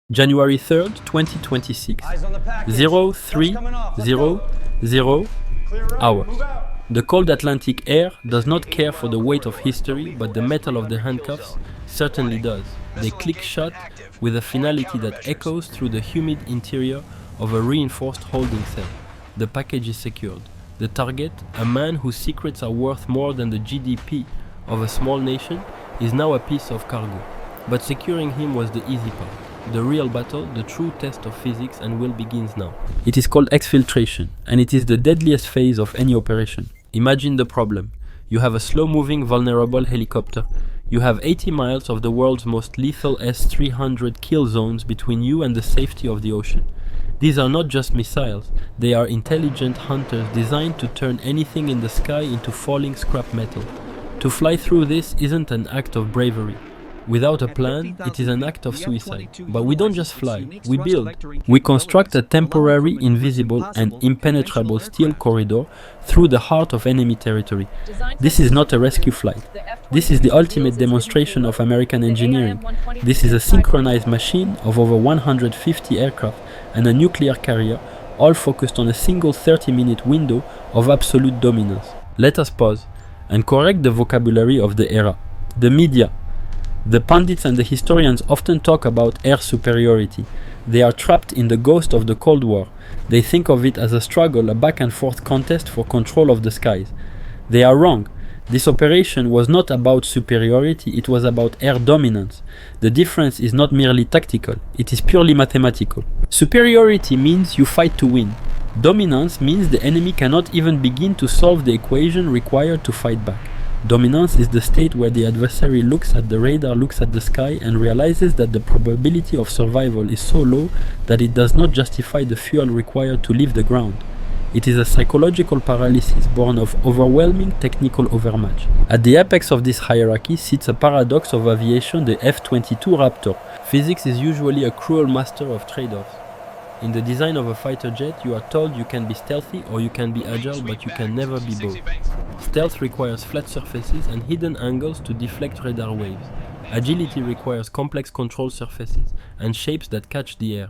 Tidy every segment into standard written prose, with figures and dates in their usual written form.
January 3rd, 2026, 0300 hours. The cold Atlantic air does not care for the weight of history, but the metal of the handcuffs certainly does. They click shut with a finality that echoes through the humid interior of a reinforced holding cell. The package is secured. The target, a man whose secrets are worth more than the GDP of a small nation, is now a piece of cargo. But securing him was the easy part. The real battle, the true test of physics and will begins now. It is called Xfiltration, and it is the deadliest phase of any operation. Imagine the problem. You have a slow-moving, vulnerable helicopter. You have 80 miles of the world's most lethal S-300 kill zones between you and the safety of the ocean. These are not just missiles, they are intelligent hunters designed to turn anything in the sky into falling scrap metal. To fly through this isn't an act of bravery. Without a plan, it is an act of suicide. But we don't just fly, we build. We construct a temporary, invisible and impenetrable steel corridor through the heart of enemy territory. This is not a rescue flight. This is the ultimate demonstration of American engineering. This is a synchronized machine of over 150 aircraft and a nuclear carrier, all focused on a single 30-minute window of absolute dominance. Let us pause and correct the vocabulary of the era. The media. The pundits and the historians often talk about air superiority. They are trapped in the ghost of the Cold War. They think of it as a struggle, a back and forth contest for control of the skies. They are wrong. This operation was not about superiority, it was about air dominance. The difference is not merely tactical, it is purely mathematical. Superiority means you fight to win. Dominance means the enemy cannot even begin to solve the equation required to fight back. Dominance is the state where the adversary looks at the radar, looks at the sky and realizes that the probability of survival is so low that it does not justify the fuel required to leave the ground. It is a psychological paralysis born of overwhelming technical overmatch. At the apex of this hierarchy sits a paradox of aviation, the F-22 Raptor. Physics is usually a cruel master of trade-offs. In the design of a fighter jet, you are told you can be stealthy or you can be agile, but you can never be both. Stealth requires flat surfaces and hidden angles to deflect radar waves. Agility requires complex control surfaces and shapes that catch the air.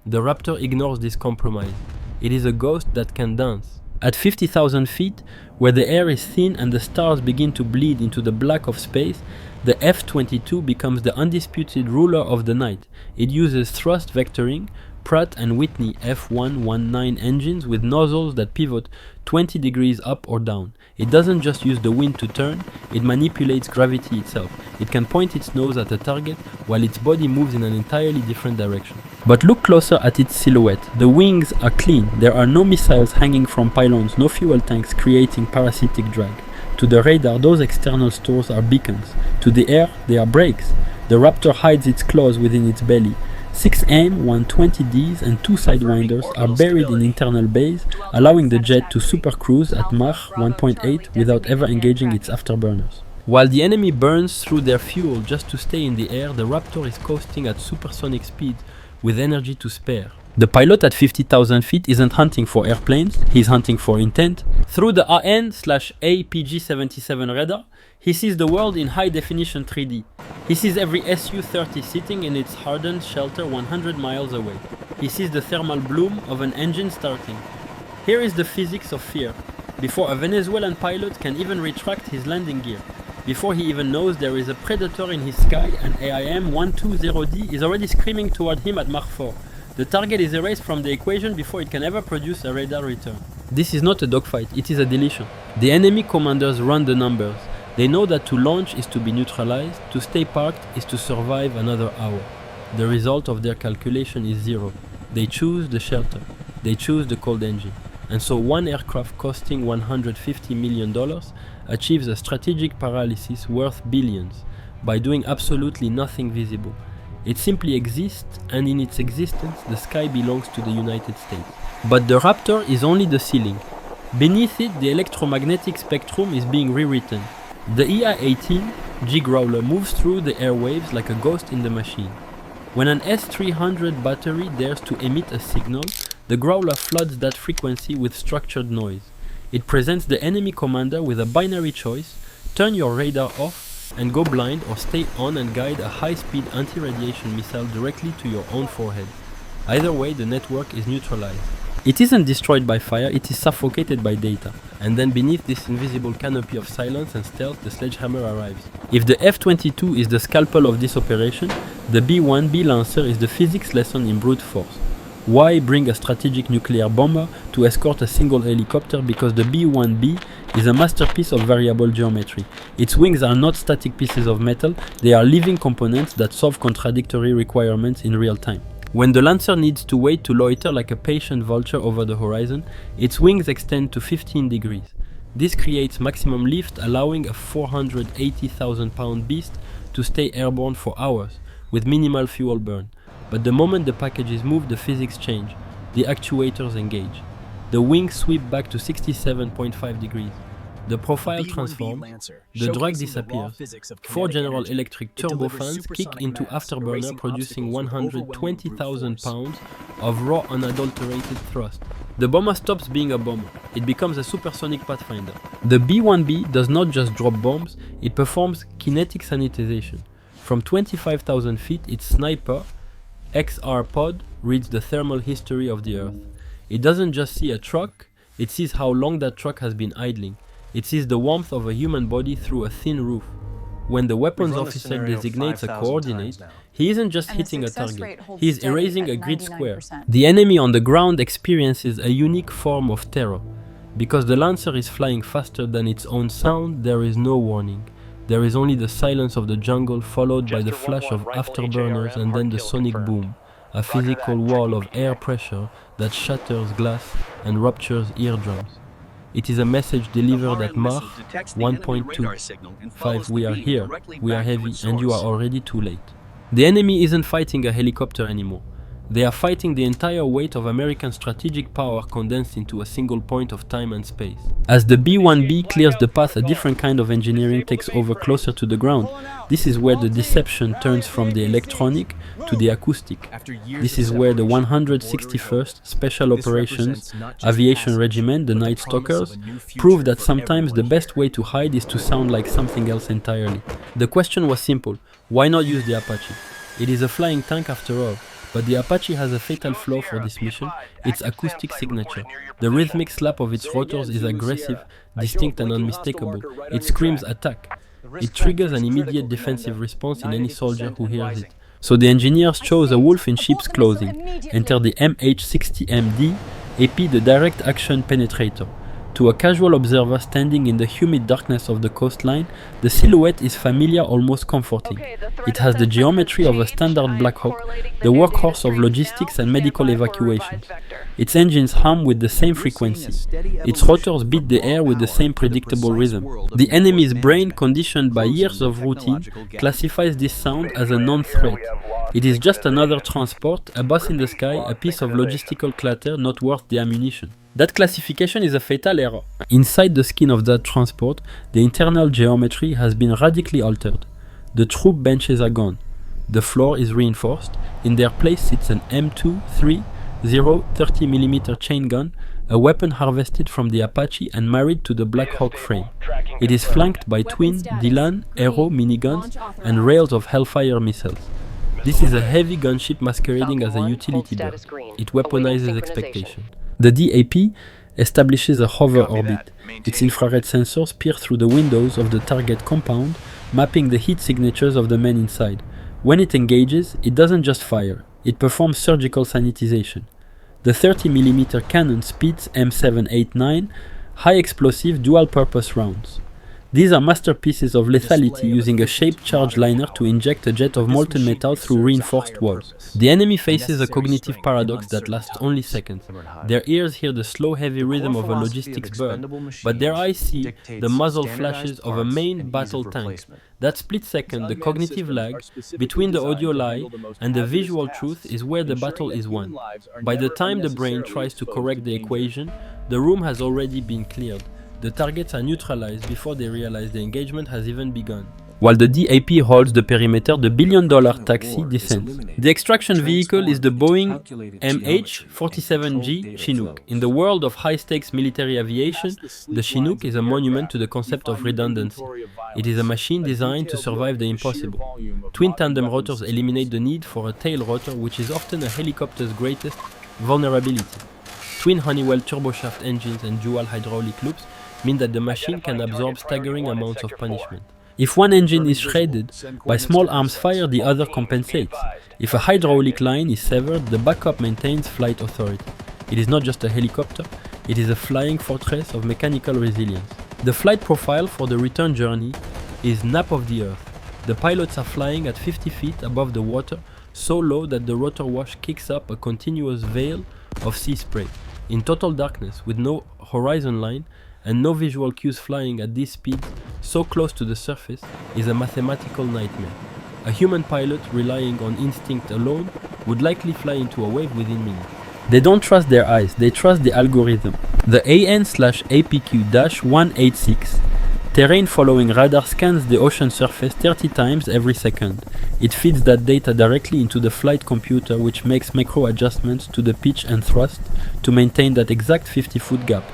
The Raptor ignores this compromise. It is a ghost that can dance. At 50,000 feet, where the air is thin and the stars begin to bleed into the black of space, the F-22 becomes the undisputed ruler of the night. It uses thrust vectoring, Pratt & Whitney F119 engines with nozzles that pivot 20 degrees up or down. It doesn't just use the wind to turn, it manipulates gravity itself. It can point its nose at a target while its body moves in an entirely different direction. But look closer at its silhouette. The wings are clean, there are no missiles hanging from pylons, no fuel tanks creating parasitic drag. To the radar, those external stores are beacons. To the air, they are brakes. The Raptor hides its claws within its belly. 6 AIM-120Ds and 2 Sidewinders are buried in internal bays, allowing the jet to supercruise at Mach 1.8 without ever engaging its afterburners. While the enemy burns through their fuel just to stay in the air, the Raptor is coasting at supersonic speed with energy to spare. The pilot at 50,000 feet isn't hunting for airplanes, he's hunting for intent. Through the AN/APG-77 radar, he sees the world in high-definition 3D. He sees every Su-30 sitting in its hardened shelter 100 miles away. He sees the thermal bloom of an engine starting. Here is the physics of fear. Before a Venezuelan pilot can even retract his landing gear, before he even knows there is a predator in his sky, an AIM-120D is already screaming toward him at Mach 4. The target is erased from the equation before it can ever produce a radar return. This is not a dogfight, it is a deletion. The enemy commanders run the numbers. They know that to launch is to be neutralized, to stay parked is to survive another hour. The result of their calculation is zero. They choose the shelter. They choose the cold engine. And so one aircraft costing $150 million achieves a strategic paralysis worth billions by doing absolutely nothing visible. It simply exists, and in its existence, the sky belongs to the United States. But the Raptor is only the ceiling. Beneath it, the electromagnetic spectrum is being rewritten. The EA-18 G-Growler moves through the airwaves like a ghost in the machine. When an S-300 battery dares to emit a signal, the Growler floods that frequency with structured noise. It presents the enemy commander with a binary choice: turn your radar off and go blind or stay on and guide a high-speed anti-radiation missile directly to your own forehead. Either way, the network is neutralized. It isn't destroyed by fire, it is suffocated by data. And then beneath this invisible canopy of silence and stealth, the sledgehammer arrives. If the F-22 is the scalpel of this operation, the B-1B Lancer is the physics lesson in brute force. Why bring a strategic nuclear bomber to escort a single helicopter? Because the B-1B is a masterpiece of variable geometry. Its wings are not static pieces of metal, they are living components that solve contradictory requirements in real time. When the Lancer needs to wait to loiter like a patient vulture over the horizon, its wings extend to 15 degrees. This creates maximum lift, allowing a 480,000-pound beast to stay airborne for hours, with minimal fuel burn. But the moment the package is moved, the physics change. The actuators engage. The wings sweep back to 67.5 degrees. The profile transforms, the drag disappears. 4 General Electric turbofans kick into afterburner, producing 120,000 pounds of raw unadulterated thrust. The bomber stops being a bomber, it becomes a supersonic pathfinder. The B-1B does not just drop bombs, it performs kinetic sanitization. From 25,000 feet, its sniper, XR pod, reads the thermal history of the Earth. It doesn't just see a truck, it sees how long that truck has been idling. It sees the warmth of a human body through a thin roof. When the weapons officer designates a coordinate, he isn't just hitting a target, he is erasing a grid square. The enemy on the ground experiences a unique form of terror. Because the Lancer is flying faster than its own sound, there is no warning. There is only the silence of the jungle, followed by the flash of afterburners and then the sonic boom, a physical wall of air pressure that shatters glass and ruptures eardrums. It is a message delivered at Mach 1.25. We are here, we are heavy, and you are already too late. The enemy isn't fighting a helicopter anymore. They are fighting the entire weight of American strategic power condensed into a single point of time and space. As the B-1B clears the path, a different kind of engineering takes over closer to the ground. This is where the deception turns from the electronic to the acoustic. This is where the 161st Special Operations Aviation Regiment, the Night Stalkers, prove that sometimes the best way to hide is to sound like something else entirely. The question was simple: why not use the Apache? It is a flying tank after all. But the Apache has a fatal flaw for this mission, its acoustic signature. The rhythmic slap of its rotors is aggressive, distinct and unmistakable. It screams attack. It triggers an immediate defensive response in any soldier who hears it. So the engineers chose a wolf in sheep's clothing. Enter the MH-60MD, AP, the direct action penetrator. To a casual observer standing in the humid darkness of the coastline, the silhouette is familiar, almost comforting. It has the geometry of a standard Black Hawk, the workhorse of logistics and medical evacuations. Its engines hum with the same frequency. Its rotors beat the air with the same predictable rhythm. The enemy's brain, conditioned by years of routine, classifies this sound as a non-threat. It is just another transport, a bus in the sky, a piece of logistical clutter not worth the ammunition. That classification is a fatal error. Inside the skin of that transport, the internal geometry has been radically altered. The troop benches are gone. The floor is reinforced. In their place sits an M230 30mm chain gun, a weapon harvested from the Apache and married to the Black Hawk frame. It is flanked by twin Dylan Aero miniguns and rails of Hellfire missiles. This is a heavy gunship masquerading as a utility bird. It weaponizes expectation. The DAP establishes a hover orbit. Its infrared sensors peer through the windows of the target compound, mapping the heat signatures of the men inside. When it engages, it doesn't just fire, it performs surgical sanitization. The 30mm cannon spits M789 high-explosive dual-purpose rounds. These are masterpieces of lethality, using a shaped charge liner to inject a jet of molten metal through reinforced walls. The enemy faces a cognitive paradox that lasts only seconds. Their ears hear the slow, heavy rhythm of a logistics bird, but their eyes see the muzzle flashes of a main battle tank. That split second, the cognitive lag between the audio lie and the visual truth, is where the battle is won. By the time the brain tries to correct the equation, the room has already been cleared. The targets are neutralized before they realize the engagement has even begun. while the DAP holds the perimeter the billion-dollar taxi descends. The extraction vehicle is the Boeing MH-47G Chinook. In the world of high-stakes military aviation, the Chinook is a monument to the concept of redundancy. It is a machine designed to survive the impossible. Twin tandem rotors eliminate the need for a tail rotor, which is often a helicopter's greatest vulnerability. Twin Honeywell turboshaft engines and dual hydraulic loops mean that the machine can absorb staggering amounts of punishment. If one engine is shredded, by small arms fire the other compensates. If a hydraulic line is severed, the backup maintains flight authority. It is not just a helicopter, it is a flying fortress of mechanical resilience. The flight profile for the return journey is nap of the earth. The pilots are flying at 50 feet above the water, so low that the rotor wash kicks up a continuous veil of sea spray. In total darkness, with no horizon line and no visual cues, flying at this speed so close to the surface is a mathematical nightmare. A human pilot relying on instinct alone would likely fly into a wave within minutes. They don't trust their eyes, they trust the algorithm. The AN/APQ-186 terrain following radar scans the ocean surface 30 times every second. It feeds that data directly into the flight computer, which makes macro adjustments to the pitch and thrust to maintain that exact 50-foot gap.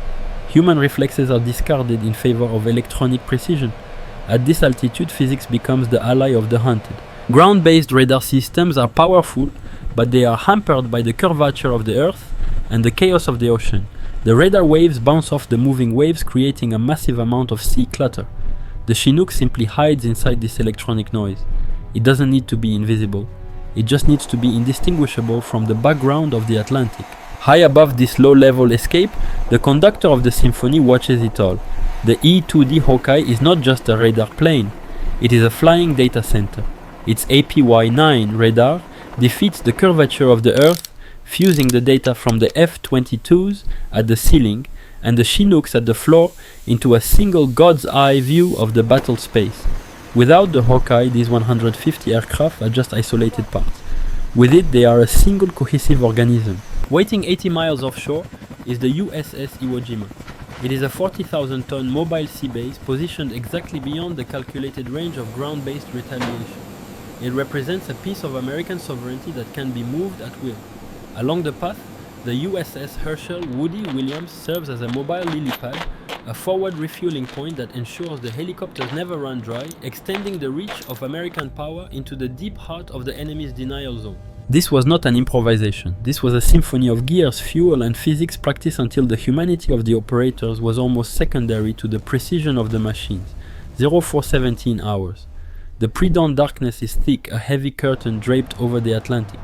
Human reflexes are discarded in favor of electronic precision. At this altitude, physics becomes the ally of the hunted. Ground-based radar systems are powerful, but they are hampered by the curvature of the Earth and the chaos of the ocean. The radar waves bounce off the moving waves, creating a massive amount of sea clutter. The Chinook simply hides inside this electronic noise. It doesn't need to be invisible. It just needs to be indistinguishable from the background of the Atlantic. High above this low-level escape, the conductor of the symphony watches it all. The E-2D Hawkeye is not just a radar plane. It is a flying data center. Its APY-9 radar defeats the curvature of the Earth, fusing the data from the F-22s at the ceiling and the Chinooks at the floor into a single God's eye view of the battle space. Without the Hawkeye, these 150 aircraft are just isolated parts. With it, they are a single cohesive organism. Waiting 80 miles offshore is the USS Iwo Jima. It is a 40,000-ton mobile sea base positioned exactly beyond the calculated range of ground-based retaliation. It represents a piece of American sovereignty that can be moved at will. Along the path, the USS Herschel Woody Williams serves as a mobile lily pad, a forward refueling point that ensures the helicopters never run dry, extending the reach of American power into the deep heart of the enemy's denial zone. This was not an improvisation. This was a symphony of gears, fuel, and physics practiced until the humanity of the operators was almost secondary to the precision of the machines. 0417 hours. The pre-dawn darkness is thick, a heavy curtain draped over the Atlantic.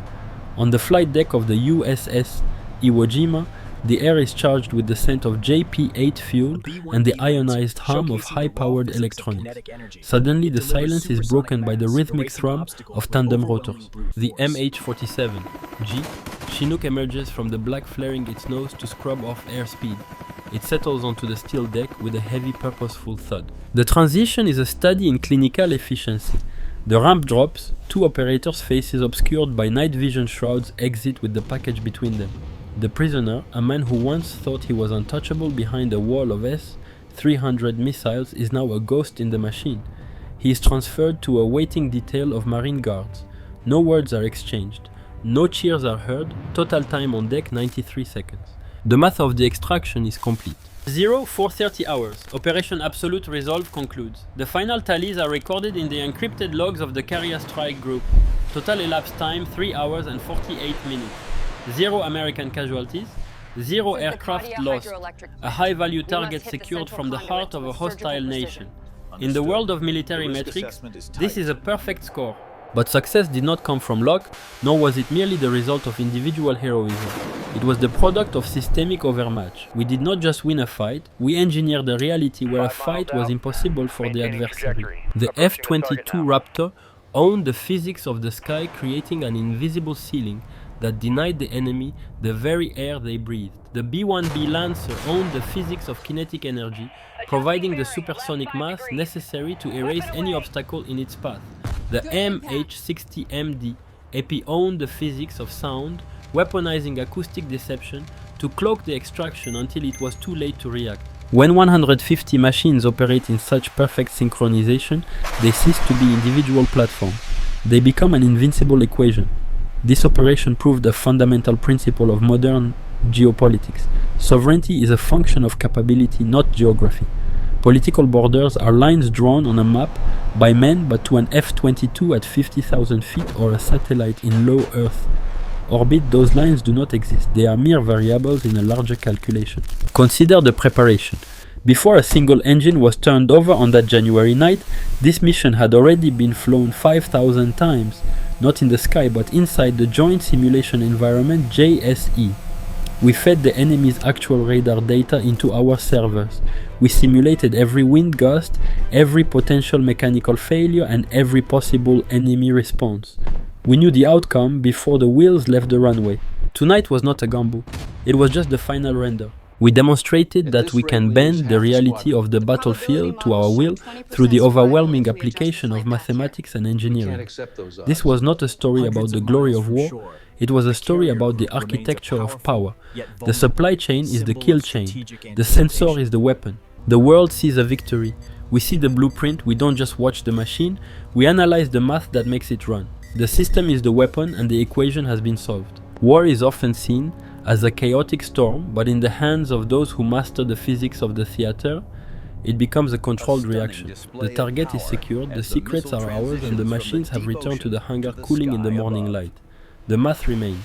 On the flight deck of the USS Iwo Jima, the air is charged with the scent of JP-8 fuel and the ionized hum of high-powered electronics. Suddenly, the silence is broken by the rhythmic thrum of tandem rotors. The MH-47G Chinook emerges from the black, flaring its nose to scrub off airspeed. It settles onto the steel deck with a heavy, purposeful thud. The transition is a study in clinical efficiency. The ramp drops, two operators' faces obscured by night vision shrouds exit with the package between them. The prisoner, a man who once thought he was untouchable behind a wall of S-300 missiles, is now a ghost in the machine. He is transferred to a waiting detail of Marine Guards. No words are exchanged. No cheers are heard. Total time on deck 93 seconds. The math of the extraction is complete. 0430 hours. Operation Absolute Resolve concludes. The final tallies are recorded in the encrypted logs of the carrier strike group. Total elapsed time 3 hours and 48 minutes. 0 American casualties, 0 aircraft lost, a high-value target secured from the heart of a hostile nation. In the world of military metrics, this is a perfect score. But success did not come from luck, nor was it merely the result of individual heroism. It was the product of systemic overmatch. We did not just win a fight, we engineered a reality where a fight was impossible for the adversary. The F-22 Raptor owned the physics of the sky, creating an invisible ceiling that denied the enemy the very air they breathed. The B-1B Lancer owned the physics of kinetic energy, providing the supersonic mass necessary to erase any obstacle in its path. The MH-60MD EP owned the physics of sound, weaponizing acoustic deception to cloak the extraction until it was too late to react. When 150 machines operate in such perfect synchronization, they cease to be individual platforms. They become an invincible equation. This operation proved a fundamental principle of modern geopolitics. Sovereignty is a function of capability, not geography. Political borders are lines drawn on a map by men, but to an F-22 at 50,000 feet or a satellite in low Earth orbit, those lines do not exist. They are mere variables in a larger calculation. Consider the preparation. Before a single engine was turned over on that January night, this mission had already been flown 5,000 times, not in the sky but inside the Joint Simulation Environment JSE. We fed the enemy's actual radar data into our servers. We simulated every wind gust, every potential mechanical failure, and every possible enemy response. We knew the outcome before the wheels left the runway. Tonight was not a gamble. It was just the final render. We demonstrated that we can bend the reality of the battlefield to our will through the overwhelming application of mathematics and engineering. This was not a story about the glory of war, it was a story about the architecture of power. The supply chain is the kill chain, the sensor is the weapon. The world sees a victory. We see the blueprint, we don't just watch the machine, we analyze the math that makes it run. The system is the weapon and the equation has been solved. War is often seen as a chaotic storm, but in the hands of those who master the physics of the theater, it becomes a controlled reaction. The target is secured, the secrets are ours, and the machines have returned to the hangar cooling in the morning light. The math remains.